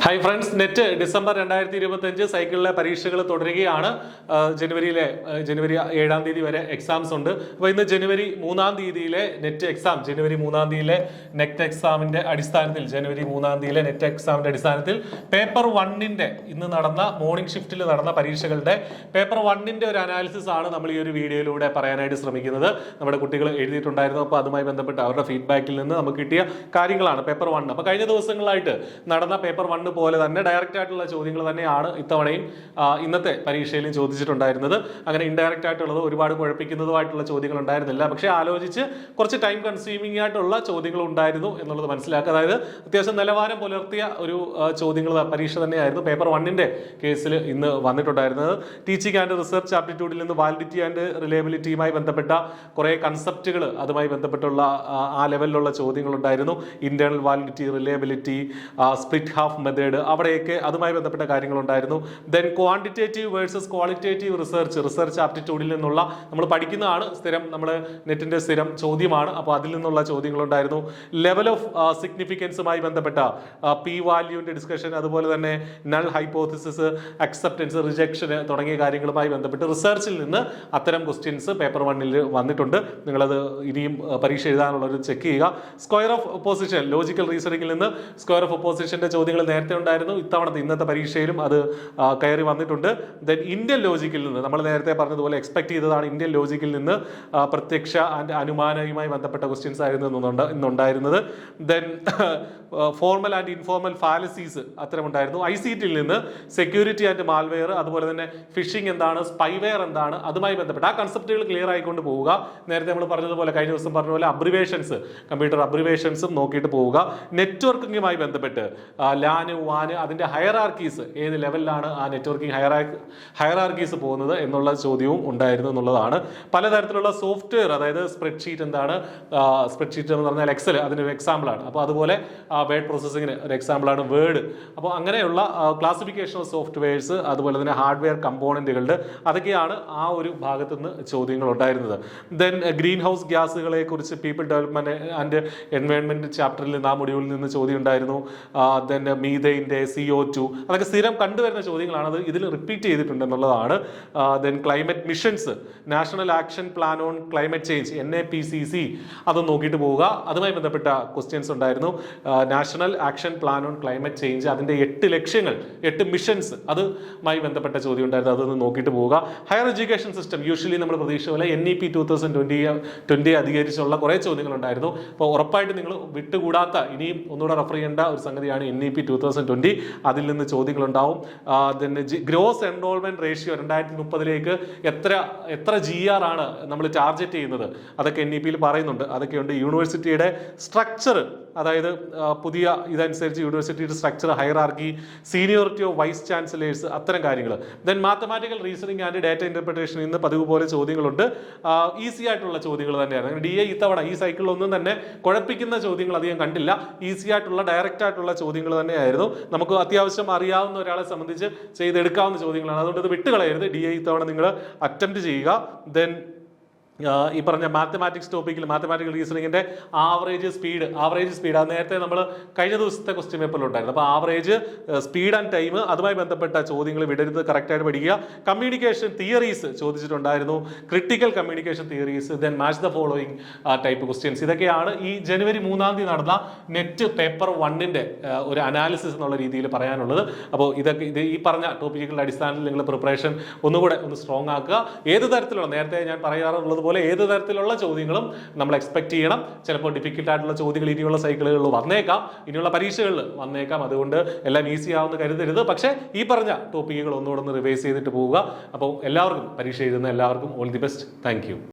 Hi friends, net December 2025 സൈക്കിളിലെ പരീക്ഷകൾ തുടരുകയാണ്. ജനുവരി 7-ാം തീയതി വരെ എക്സാംസ് ഉണ്ട്. അപ്പോൾ ഇന്ന് ജനുവരി 3-ാം തീയതിയിലെ നെറ്റ് എക്സാം, ജനുവരി 3-ാം തീയതിയിലെ നെറ്റ് എക്സാമിന്റെ അടിസ്ഥാനത്തിൽ പേപ്പർ 1-ന്റെ ഇന്ന് നടന്ന മോർണിംഗ് ഷിഫ്റ്റിൽ നടന്ന പരീക്ഷകളുടെ പേപ്പർ 1-ന്റെ ഒരു അനാലിസിസ് ആണ് നമ്മൾ ഈ ഒരു വീഡിയോയിലൂടെ പറയാനായിട്ട് ശ്രമിക്കുന്നത്. നമ്മുടെ കുട്ടികൾ എഴുതിയിട്ടുണ്ടായിരുന്നു, അപ്പോൾ അതുമായി ബന്ധപ്പെട്ട് അവരുടെ ഫീഡ്ബാക്കിൽ നിന്ന് നമുക്ക് കിട്ടിയ കാര്യങ്ങളാണ് പേപ്പർ 1. അപ്പോൾ കഴിഞ്ഞ ദിവസങ്ങളായിട്ട് നടന്ന പേപ്പർ 1 പോലെ തന്നെ ഡയറക്റ്റ് ആയിട്ടുള്ള ചോദ്യങ്ങൾ തന്നെയാണ് ഇത്തവണയും ഇന്നത്തെ പരീക്ഷയിലും ചോദിച്ചിട്ടുണ്ടായിരുന്നത്. അങ്ങനെ ഇൻഡയറക്റ്റ് ആയിട്ടുള്ളത് ഒരുപാട് കുഴപ്പിക്കുന്നതുമായിട്ടുള്ള ചോദ്യങ്ങൾ ഉണ്ടായിരുന്നില്ല. പക്ഷേ ആലോചിച്ച് കുറച്ച് ടൈം കൺസ്യൂമിംഗ് ആയിട്ടുള്ള ചോദ്യങ്ങൾ ഉണ്ടായിരുന്നു എന്നുള്ളത് മനസ്സിലാക്കുക. അതായത് അത്യാവശ്യം നിലവാരം പുലർത്തിയ ഒരു പരീക്ഷ തന്നെയായിരുന്നു പേപ്പർ 1-ന്റെ കേസിൽ ഇന്ന് വന്നിട്ടുണ്ടായിരുന്നത്. ടീച്ചിങ് ആൻഡ് റിസർച്ച് ആപ്റ്റിറ്റ്യൂഡിൽ നിന്ന് വാലിഡിറ്റി ആൻഡ് റിലയബിലിറ്റിയുമായി ബന്ധപ്പെട്ട കുറേ കൺസെപ്റ്റുകൾ, അതുമായി ബന്ധപ്പെട്ടുള്ള ആ ലെവലിലുള്ള ചോദ്യങ്ങൾ ഉണ്ടായിരുന്നു. Internal validity, reliability, split half method, അവിടെയൊക്കെ അതുമായി ബന്ധപ്പെട്ട കാര്യങ്ങളുണ്ടായിരുന്നു. Then quantitative versus qualitative research ആപ്റ്റിറ്റ്യൂഡിൽ നിന്നുള്ള നമ്മൾ പഠിക്കുന്നതാണ്, നമ്മൾ നെറ്റിന്റെ സ്ഥിരം ചോദ്യമാണ്. അപ്പോൾ അതിൽ നിന്നുള്ള ചോദ്യങ്ങളുണ്ടായിരുന്നു. ലെവൽ ഓഫ് സിഗ്നിഫിക്കൻസുമായി ബന്ധപ്പെട്ട പി വാല്യൂവിന്റെ ഡിസ്കഷൻ, അതുപോലെ തന്നെ നൾ ഹൈപ്പോത്തിസിസ്, അക്സെപ്റ്റൻസ്, റിജക്ഷൻ തുടങ്ങിയ കാര്യങ്ങളുമായി ബന്ധപ്പെട്ട് റിസർച്ചിൽ നിന്ന് അത്തരം ക്വസ്റ്റ്യൻസ് പേപ്പർ 1-ൽ വന്നിട്ടുണ്ട്. നിങ്ങളത് ഇനിയും പരീക്ഷ എഴുതാനുള്ളവർ ചെക്ക് ചെയ്യുക. സ്ക്വയർ ഓഫ് ഒപ്പോസിഷൻ, ലോജിക്കൽ റീസണിംഗിൽ നിന്ന് സ്ക്വയർ ഓഫ് ഒപ്പോസിഷന്റെ ചോദ്യങ്ങൾ നേരത്തെ ഉണ്ടായിരുന്നു. ഇന്നത്തെ പരീക്ഷയിലും അത് കയറി വന്നിട്ടുണ്ട്. ദെൻ ഇന്ത്യൻ ലോജിക്കിൽ നിന്ന് നമ്മൾ നേരത്തെ പറഞ്ഞതുപോലെ എക്സ്പെക്ട് ചെയ്തതാണ്. ഇന്ത്യൻ ലോജിക്കിൽ നിന്ന് പ്രത്യക്ഷ ആൻഡ് അനുമാനവുമായി ബന്ധപ്പെട്ട ക്വസ്റ്റ്യൻസ് ആയിരുന്നു ഇന്നുണ്ടായിരുന്നത്. Then formal and informal fallacies അത്തരമുണ്ടായിരുന്നു. ICT-ൽ നിന്ന് സെക്യൂരിറ്റി ആൻഡ് മാൽവെയർ, അതുപോലെ തന്നെ ഫിഷിംഗ് എന്താണ്, സ്പൈവെയർ എന്താണ്, അതുമായി ബന്ധപ്പെട്ട് ആ കൺസെപ്റ്റുകൾ ക്ലിയർ ആയിക്കൊണ്ട് പോവുക. നേരത്തെ നമ്മൾ പറഞ്ഞതുപോലെ, കഴിഞ്ഞ ദിവസം പറഞ്ഞ പോലെ അബ്രിവേഷൻസ്, കമ്പ്യൂട്ടർ അബ്രിവേഷൻസും നോക്കിയിട്ട് പോവുക. നെറ്റ്വർക്കിങ്ങുമായി ബന്ധപ്പെട്ട് ലാന്, വാന്, അതിന്റെ ഹയറാർക്കീസ്, ഏത് ലെവലിലാണ് ആ നെറ്റ്വർക്കിംഗ് ഹയറാർക്കീസ് പോകുന്നത് എന്നുള്ള ചോദ്യവും ഉണ്ടായിരുന്നു എന്നുള്ളതാണ്. പലതരത്തിലുള്ള സോഫ്റ്റ്വെയർ, അതായത് സ്പ്രെഡ്ഷീറ്റ് എന്താണ്, സ്പ്രെഡ്ഷീറ്റ് എന്ന് പറഞ്ഞാൽ എക്സൽ അതിനൊരു എക്സാമ്പിൾ ആണ്. അപ്പോൾ അതുപോലെ വേർഡ് പ്രോസസ്സിങ്ങിന് ഒരു എക്സാമ്പിൾ ആണ് വേർഡ്. അപ്പോൾ അങ്ങനെയുള്ള ക്ലാസിഫിക്കേഷൻ ഓഫ് സോഫ്റ്റ്വെയർസ്, അതുപോലെ തന്നെ ഹാർഡ്വെയർ കമ്പോണന്റുകളുടെ, അതൊക്കെയാണ് ആ ഒരു ഭാഗത്ത് നിന്ന് ചോദ്യങ്ങൾ ഉണ്ടായിരുന്നത്. ദെൻ ഗ്രീൻ ഹൗസ് ഗ്യാസുകളെ കുറിച്ച് പീപ്പിൾ ഡെവലപ്മെന്റ് ആൻഡ് എൻവയോൺമെന്റ് ചാപ്റ്ററിൽ നിന്ന്, ആ മൊഡ്യൂളിൽ നിന്ന് ചോദ്യം ഉണ്ടായിരുന്നു. ദെൻ മീഥൈൻ്റെ, CO2, അതൊക്കെ സ്ഥിരം കണ്ടുവരുന്ന ചോദ്യങ്ങളാണ്. അത് ഇതിൽ റിപ്പീറ്റ് ചെയ്തിട്ടുണ്ട് എന്നുള്ളതാണ്. Then climate missions, national action plan on climate change, NAPCC, അത് നോക്കിയിട്ട് പോവുക. അതുമായി ബന്ധപ്പെട്ട ക്വസ്റ്റ്യൻസ് ഉണ്ടായിരുന്നു. National action plan on climate change, അതിൻ്റെ 8 ലക്ഷ്യങ്ങൾ, 8 മിഷൻസ്, അതുമായി ബന്ധപ്പെട്ട ചോദ്യം ഉണ്ടായിരുന്നു. അതൊന്ന് നോക്കിയിട്ട് പോവുക. ഹയർ എഡ്യൂക്കേഷൻ സിസ്റ്റം, യൂഷ്വലി നമ്മൾ പ്രതീക്ഷ പോലെ NEP 2020 അധികരിച്ചുള്ള കുറേ ചോദ്യങ്ങളുണ്ടായിരുന്നു. അപ്പോൾ ഉറപ്പായിട്ട് നിങ്ങൾ വിട്ടുകൂടാത്ത, ഇനിയും ഒന്നുകൂടെ റെഫർ ചെയ്യേണ്ട ഒരു സംഗതിയാണ് NEP 2020. അതിൽ നിന്ന് ചോദ്യങ്ങളുണ്ടാവും. ഗ്രോസ് എൻറോൾമെന്റ് റേഷ്യോ 2030 എത്ര GR ആണ് നമ്മൾ ടാർഗറ്റ് ചെയ്യുന്നത്, അതൊക്കെ NEP-ൽ പറയുന്നുണ്ട്. അതൊക്കെയുണ്ട്. യൂണിവേഴ്സിറ്റിയുടെ സ്ട്രക്ചർ, അതായത് പുതിയ ഇതനുസരിച്ച് യൂണിവേഴ്സിറ്റിയുടെ structure, hierarchy, seniority of vice chancellors, അത്തരം കാര്യങ്ങൾ. Then mathematical reasoning and data interpretation, ഇന്ന് പതിവ് പോലെ ചോദ്യങ്ങളുണ്ട്. ഈസി ആയിട്ടുള്ള ചോദ്യങ്ങൾ തന്നെയാണ്. DA ഇത്തവണ ഈ സൈക്കിളിലൊന്നും തന്നെ കുഴപ്പിക്കുന്ന ചോദ്യങ്ങൾ അധികം കണ്ടില്ല. ഈസി ആയിട്ടുള്ള, ഡയറക്റ്റ് ആയിട്ടുള്ള ചോദ്യങ്ങൾ തന്നെയായിരുന്നു. നമുക്ക് അത്യാവശ്യം അറിയാവുന്ന ഒരാളെ സംബന്ധിച്ച് ചെയ്തെടുക്കാവുന്ന ചോദ്യങ്ങളാണ്. അതുകൊണ്ട് ഇത് വിട്ടുകളയരുത്. DA ഇത്തവണ നിങ്ങൾ അറ്റംപ്റ്റ് ചെയ്യുക. ദെൻ ഈ പറഞ്ഞ മാത്തമാറ്റിക്സ് ടോപ്പിക്കിൽ, മാത്തമാറ്റിക്കൽ റീസണിങ്ങിന്റെ ആവറേജ് സ്പീഡ്, അത് നേരത്തെ നമ്മൾ കഴിഞ്ഞ ദിവസത്തെ ക്വസ്റ്റ്യൻ പേപ്പറിലുണ്ടായിരുന്നു. അപ്പോൾ ആവറേജ് സ്പീഡ് ആൻഡ് ടൈം, അതുമായി ബന്ധപ്പെട്ട ചോദ്യങ്ങൾ വിടരുത്, കറക്റ്റായിട്ട് പഠിക്കുക. കമ്മ്യൂണിക്കേഷൻ തിയറീസ് ചോദിച്ചിട്ടുണ്ടായിരുന്നു, critical communication theories. Then match the following type questions. ഇതൊക്കെയാണ് ഈ ജനുവരി 3-ാം തീയതി നടന്ന നെറ്റ് പേപ്പർ 1-ന്റെ ഒരു അനാലിസിസ് എന്നുള്ള രീതിയിൽ പറയാനുള്ളത്. അപ്പോൾ ഇത് ഈ പറഞ്ഞ ടോപ്പിക്കുകളുടെ അടിസ്ഥാനത്തിൽ നിങ്ങൾ പ്രിപ്പറേഷൻ ഒന്നുകൂടെ സ്ട്രോങ് ആക്കുക. ഏത് തരത്തിലുള്ള, നേരത്തെ ഞാൻ പറയാറുള്ളത് പോലെ ഏത് തരത്തിലുള്ള ചോദ്യങ്ങളും നമ്മൾ എക്സ്പെക്ട് ചെയ്യണം. ചിലപ്പോൾ ഡിഫിക്കൽട്ട് ആയിട്ടുള്ള ചോദ്യങ്ങൾ ഇനിയുള്ള സൈക്കിളുകളിൽ വന്നേക്കാം, ഇനിയുള്ള പരീക്ഷകളിൽ വന്നേക്കാം. അതുകൊണ്ട് എല്ലാം ഈസി ആവുമെന്ന് കരുതരുത്. പക്ഷേ ഈ പറഞ്ഞ ടോപ്പിക്കുകൾ ഒന്നുകൂടെ റിവൈസ് ചെയ്തിട്ട് പോവുക. അപ്പോൾ എല്ലാവർക്കും, പരീക്ഷ എഴുതുന്ന എല്ലാവർക്കും all the best. Thank you.